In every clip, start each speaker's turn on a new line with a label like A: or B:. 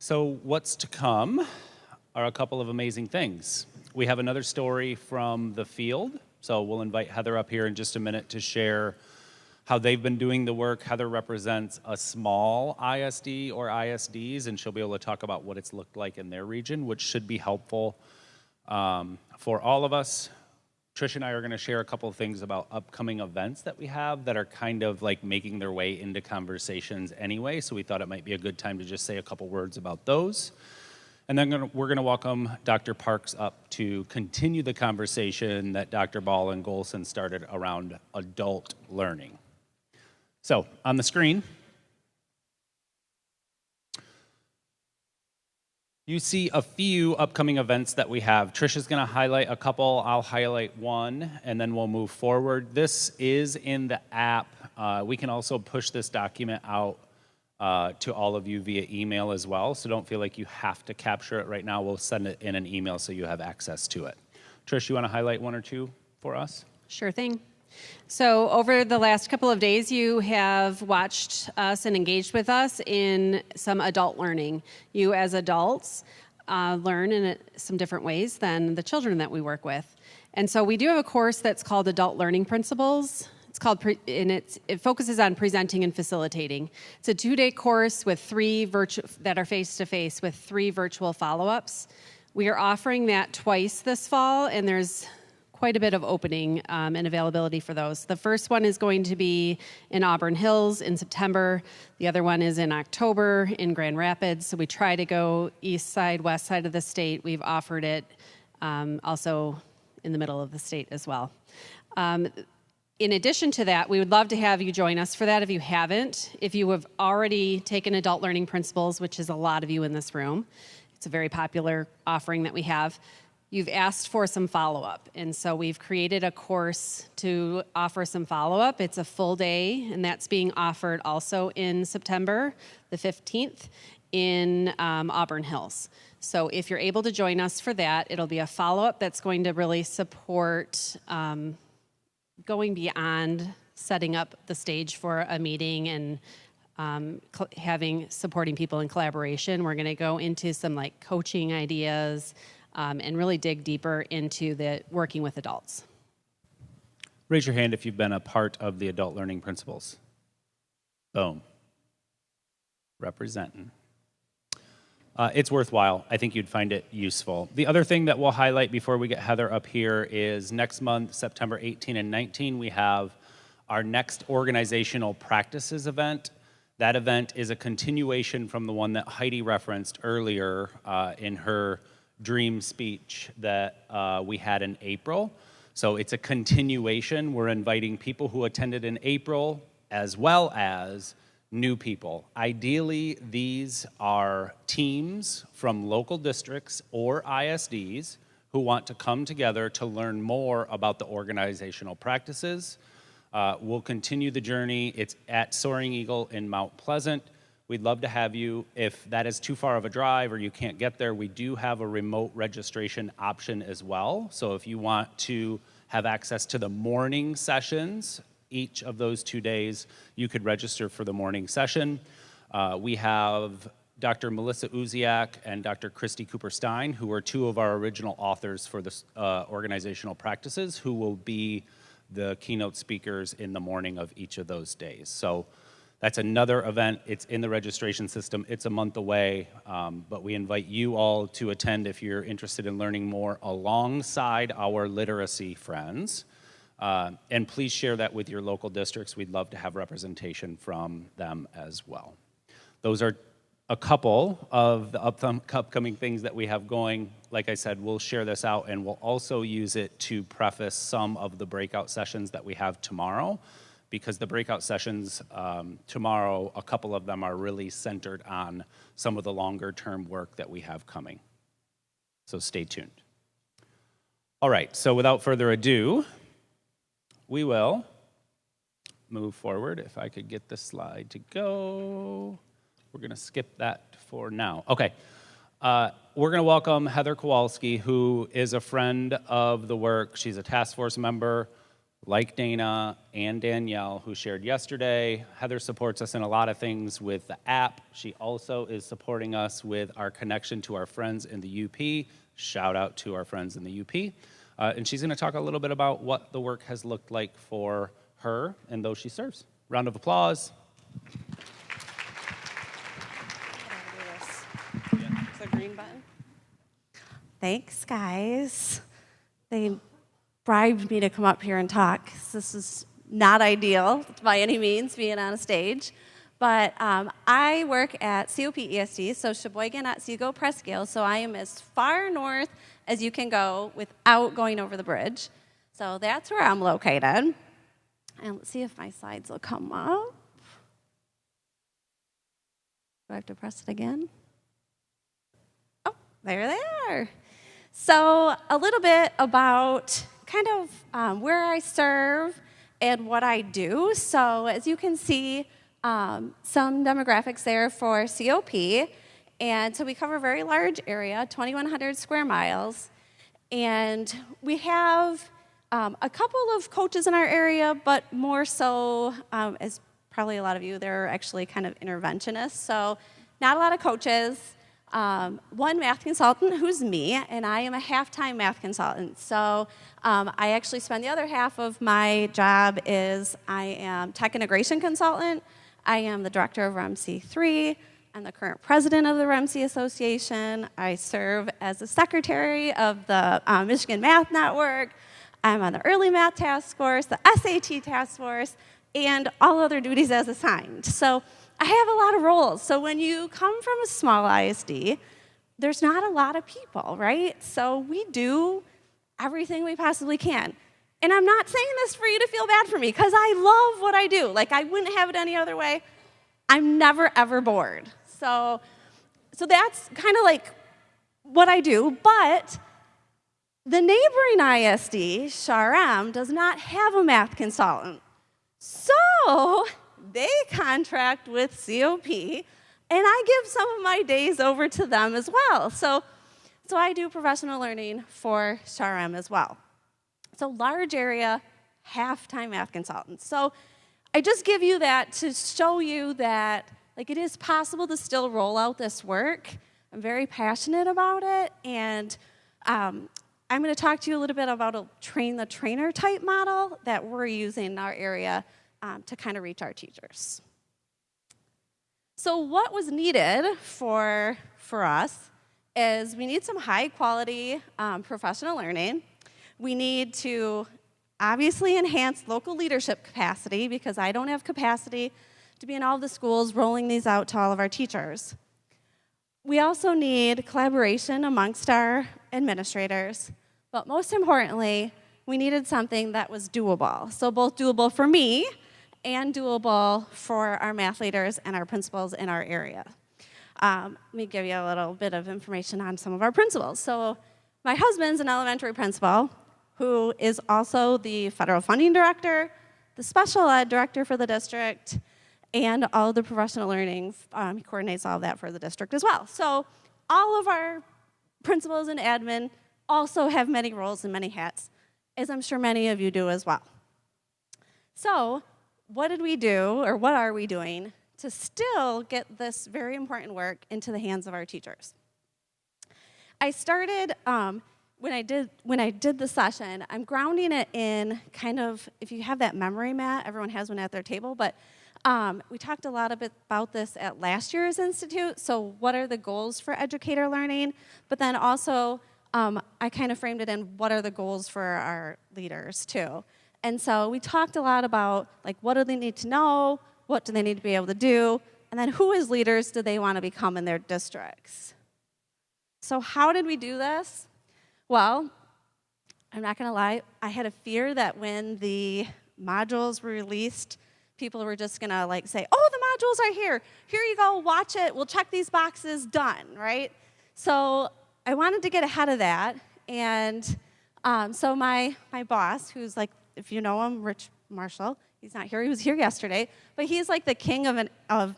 A: So what's to come are a couple of amazing things. We have another story from the field, so we'll invite Heather up here in just a minute to share how they've been doing the work. Heather represents a small ISD or ISDs, and she'll be able to talk about what it's looked like in their region, which should be helpful for all of us. Trish and I are going to share a couple of things about upcoming events that we have that are kind of like making their way into conversations anyway, so we thought it might be a good time to just say a couple words about those. And then we're going to welcome Dr. Parks up to continue the conversation that Dr. Ball and Golson started around adult learning. So, on the screen, you see a few upcoming events that we have. Trish is going to highlight a couple. I'll highlight one, and then we'll move forward. This is in the app. We can also push this document out to all of you via email as well, so don't feel like you have to capture it right now. We'll send it in an email so you have access to it. Trish, you want to highlight one or two for us?
B: Sure thing. So over the last couple of days, you have watched us and engaged with us in some adult learning. You as adults learn in some different ways than the children that we work with. And so we do have a course that's called Adult Learning Principles. It's called, it focuses on presenting and facilitating. It's a 2-day course with that are face-to-face with 3 virtual follow-ups. We are offering that twice this fall, and there's quite a bit of opening and availability for those. The first one is going to be in Auburn Hills in September. The other one is in October in Grand Rapids. So we try to go east side, west side of the state. We've offered it also in the middle of the state as well. In addition to that, we would love to have you join us for that if you haven't. If you have already taken Adult Learning Principles, which is a lot of you in this room, it's a very popular offering that we have. You've asked for some follow-up, and so we've created a course to offer some follow-up. It's a full day, and that's being offered also in September the 15th in Auburn Hills. So if you're able to join us for that, it'll be a follow-up that's going to really support going beyond setting up the stage for a meeting and supporting people in collaboration. We're going to go into some like coaching ideas, and really dig deeper into the working with adults.
A: Raise your hand if you've been a part of the Adult Learning Principles. Boom. Representing. It's worthwhile. I think you'd find it useful. The other thing that we'll highlight before we get Heather up here is next month, September 18 and 19, we have our next organizational practices event. That event is a continuation from the one that Heidi referenced earlier in her dream speech that we had in April. So it's a continuation. We're inviting people who attended in April as well as new people. Ideally, these are teams from local districts or ISDs who want to come together to learn more about the organizational practices. We'll continue the journey. It's at Soaring Eagle in Mount Pleasant. We'd love to have you. If that is too far of a drive or you can't get there, we do have a remote registration option as well. So if you want to have access to the morning sessions, each of those 2 days, you could register for the morning session. We have Dr. Melissa Uziak and Dr. Christy Cooper-Stein, who are 2 of our original authors for the organizational practices, who will be the keynote speakers in the morning of each of those days. So that's another event. It's in the registration system. It's a month away, but we invite you all to attend if you're interested in learning more alongside our literacy friends. And please share that with your local districts. We'd love to have representation from them as well. Those are a couple of the upcoming things that we have going. Like I said, we'll share this out, and we'll also use it to preface some of the breakout sessions that we have tomorrow, because the breakout sessions tomorrow, a couple of them are really centered on some of the longer term work that we have coming. So stay tuned. All right, so without further ado, we will move forward. If I could get this slide to go. We're gonna skip that for now. Okay, we're gonna welcome Heather Kowalski, who is a friend of the work. She's a task force member Like Dana and Danielle, who shared yesterday, Heather supports us in a lot of things with the app. She also is supporting us with our connection to our friends in the UP. Shout out to our friends in the UP. And she's going to talk a little bit about what the work has looked like for her and those she serves. Round of applause.
C: The green button. Thanks, guys. They bribed me to come up here and talk, 'cause this is not ideal by any means, being on a stage. But I work at COP-ESD, so Sheboygan at Otsego Prescale, so I am as far north as you can go without going over the bridge. So that's where I'm located. And let's see if my slides will come up. Do I have to press it again? Oh, there they are. So a little bit about kind of where I serve and what I do. So as you can see, some demographics there for COP. And so we cover a very large area, 2,100 square miles. And we have a couple of coaches in our area, but more so, as probably a lot of you, they're actually kind of interventionists. So not a lot of coaches. One math consultant, who's me, and I am a half-time math consultant. So I actually spend the other half of my job is I am tech integration consultant. I am the director of RMC3. I'm the current president of the RMC Association. I serve as the secretary of the Michigan Math Network. I'm on the early math task force, the SAT task force, and all other duties as assigned. So I have a lot of roles. So when you come from a small ISD, there's not a lot of people, right? So we do everything we possibly can. And I'm not saying this for you to feel bad for me, because I love what I do. Like, I wouldn't have it any other way. I'm never, ever bored. So that's kind of like what I do. But the neighboring ISD, Shar-M, does not have a math consultant. So they contract with COP, and I give some of my days over to them as well. So I do professional learning for Shar-M as well. So large area, half-time math consultants. So I just give you that to show you that it is possible to still roll out this work. I'm very passionate about it, and I'm going to talk to you a little bit about a train-the-trainer type model that we're using in our area to kind of reach our teachers. So what was needed for us is we need some high-quality professional learning. We need to obviously enhance local leadership capacity, because I don't have capacity to be in all the schools rolling these out to all of our teachers. We also need collaboration amongst our administrators, but most importantly, we needed something that was doable. So both doable for me and doable for our math leaders and our principals in our area. Let me give you a little bit of information on some of our principals. So my husband's an elementary principal who is also the federal funding director, the special ed director for the district, and all of the professional learning. He coordinates all of that for the district as well. So all of our principals and admin also have many roles and many hats, as I'm sure many of you do as well. So what did we do, or what are we doing, to still get this very important work into the hands of our teachers? I started, when I did the session, I'm grounding it in kind of, if you have that memory mat, everyone has one at their table, but we talked a lot about this at last year's Institute, so what are the goals for educator learning? But then also, I kind of framed it in what are the goals for our leaders too. And so we talked a lot about, what do they need to know, what do they need to be able to do, and then who as leaders do they want to become in their districts? So how did we do this? Well, I'm not going to lie, I had a fear that when the modules were released, people were just going to say, oh, the modules are here. Here you go, watch it. We'll check these boxes, done, right? So I wanted to get ahead of that. And so my boss, who's if you know him, Rich Marshall, he's not here. He was here yesterday. But he's the king of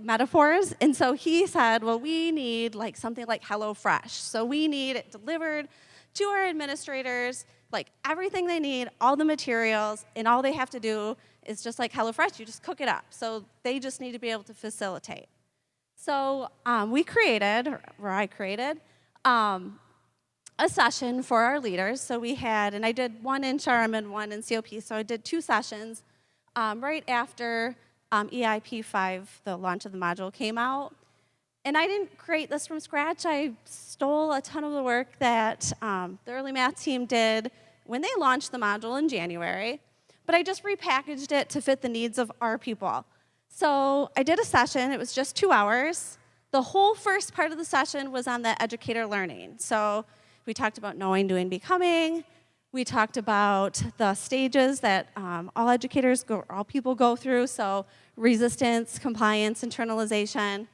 C: metaphors. And so he said, well, we need something like HelloFresh. So we need it delivered to our administrators like everything they need, all the materials, and all they have to do is just like HelloFresh, you just cook it up. So they just need to be able to facilitate. So I created a session for our leaders. So we had, and I did one in CHARM and one in COP, so I did 2 sessions right after EIP 5, the launch of the module, came out. And I didn't create this from scratch. I stole a ton of the work that the early math team did when they launched the module in January, but I just repackaged it to fit the needs of our people. So I did a session. It was just 2 hours. The whole first part of the session was on the educator learning. So we talked about knowing, doing, becoming. We talked about the stages that all people go through. So resistance, compliance, internalization,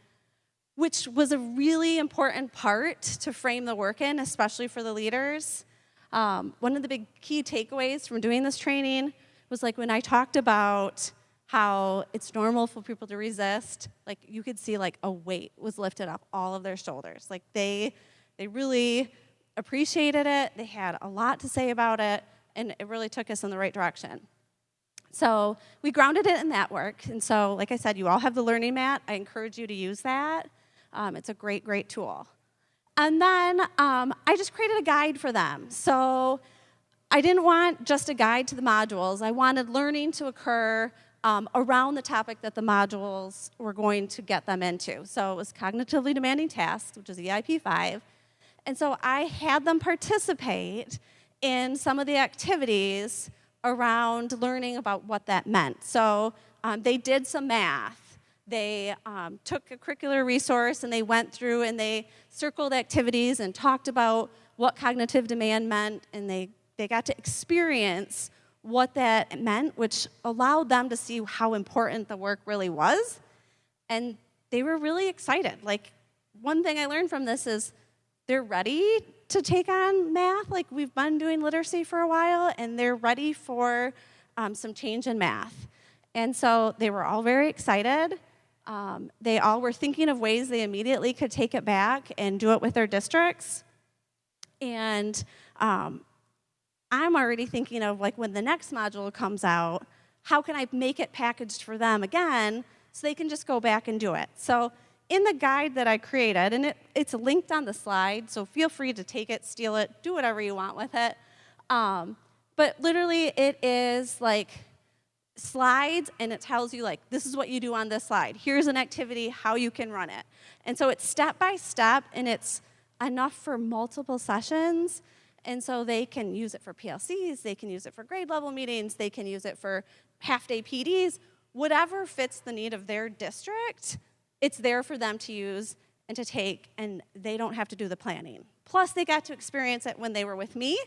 C: which was a really important part to frame the work in, especially for the leaders. One of the big key takeaways from doing this training was like when I talked about how it's normal for people to resist, like you could see like a weight was lifted off all of their shoulders. Like they really appreciated it, they had a lot to say about it, and it really took us in the right direction. So we grounded it in that work, and so like I said, you all have the learning mat. I encourage you to use that. It's a great, great tool. And then I just created a guide for them. So I didn't want just a guide to the modules. I wanted learning to occur around the topic that the modules were going to get them into. So it was cognitively demanding tasks, which is EIP 5. And so I had them participate in some of the activities around learning about what that meant. So they did some math. They took a curricular resource and they went through and they circled activities and talked about what cognitive demand meant, and they got to experience what that meant, which allowed them to see how important the work really was. And they were really excited. Like, one thing I learned from this is they're ready to take on math. Like, we've been doing literacy for a while, and they're ready for some change in math. And so they were all very excited. They all were thinking of ways they immediately could take it back and do it with their districts. And I'm already thinking of, like, when the next module comes out, how can I make it packaged for them again so they can just go back and do it? So in the guide that I created, and it's linked on the slide, so feel free to take it, steal it, do whatever you want with it. But literally, it is like slides, and it tells you, like, this is what you do on this slide. Here's an activity, how you can run it. And so it's step by step, and it's enough for multiple sessions. And so they can use it for PLCs, they can use it for grade level meetings, they can use it for half-day PDs, whatever fits the need of their district, it's there for them to use and to take, and they don't have to do the planning. Plus, they got to experience it when they were with me,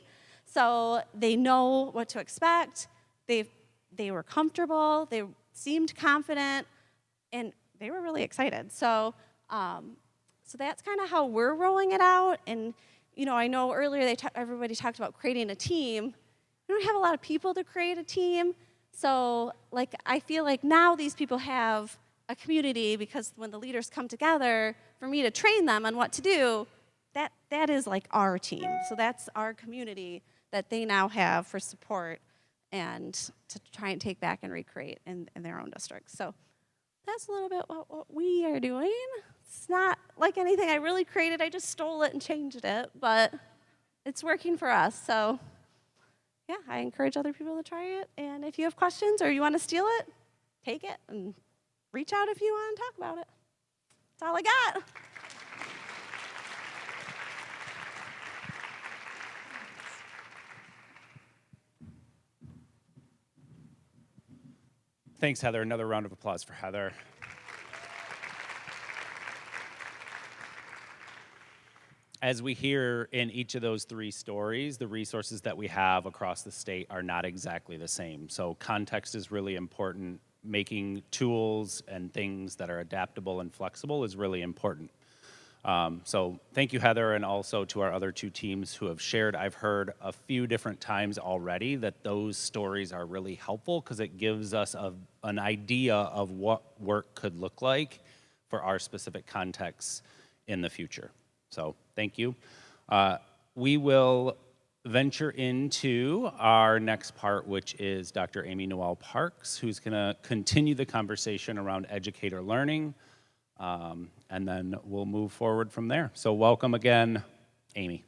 C: so they know what to expect. They were comfortable, they seemed confident, and they were really excited. So that's kind of how we're rolling it out. And you know, I know earlier everybody talked about creating a team. We don't have a lot of people to create a team, so like I feel like now these people have a community, because when the leaders come together for me to train them on what to do, that is like our team. So that's our community that they now have for support and to try and take back and recreate in their own districts. So that's a little bit what we are doing. It's not like anything I really created. I just stole it and changed it, but it's working for us. So yeah, I encourage other people to try it. And if you have questions or you want to steal it, take it and reach out if you want to talk about it. That's all I got.
A: Thanks, Heather. Another round of applause for Heather. As we hear in each of those 3 stories, the resources that we have across the state are not exactly the same. So context is really important. Making tools and things that are adaptable and flexible is really important. So thank you, Heather, and also to our other 2 teams who have shared. I've heard a few different times already that those stories are really helpful because it gives us an idea of what work could look like for our specific contexts in the future. So thank you. We will venture into our next part, which is Dr. Amy Noel Parks, who's going to continue the conversation around educator learning, and then we'll move forward from there. So welcome again, Amy.